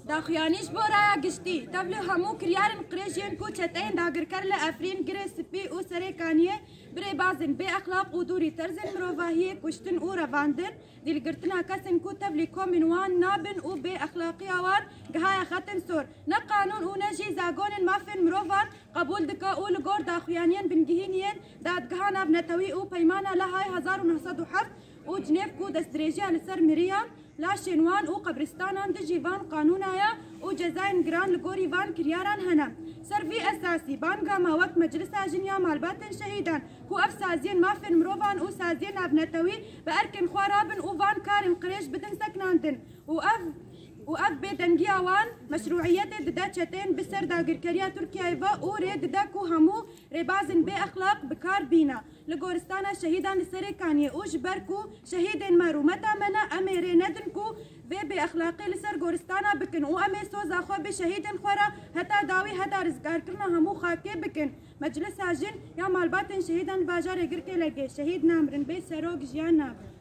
داخیانیش بورا گشتی تبلی همو کریارن قریجین کو چتین داگر کرل افرین گره سپی او سره کانیه بری بازن به اخلاق و دوری ترزن مروفاهی کشتن او رواندن دیلگرتنا کسن کو تبلی کومنوان نابن او به اخلاقی آوار گهای ختن سور نه قانون او نجی زاگون مافن مروفان قبول دکا او لگور داخیانین بنگهینین دادگهان اب نتوی او پیمانا لهای 1907 او جنیف کو دستریجی لسر مریان لا شنوان او قبرستانان د جیوان قانونایا او جزاین گران لگوری وان کریاران هنا سروی اساسی بانگا ما وقت مجلس اجنیا مالباتن شهیدان کو اف سازین مافن مروفان او سازین ابنتوی به ارکن خوارابن او وان کارن قریش بدن سکناندن و اف بدنگی آوان مشروعیت ددا چتین بسر داگر کریا ترکیه و او ری ددا کو همو ربازن به اخلاق بکار بینا لگورستانا شهیدان سر کانی او جبر کو شهیدن مرومتا منا امیر ندن کو و به اخلاقی لسر گورستانا بکن او امی سوز اخو به شهیدن خورا حتا داوی حتا رزگار کرنا همو خاکی بکن مجلس آجن یا مالباتن شهیدان باجار اگر که لگه شهید نامرن به سروگ جیان نابن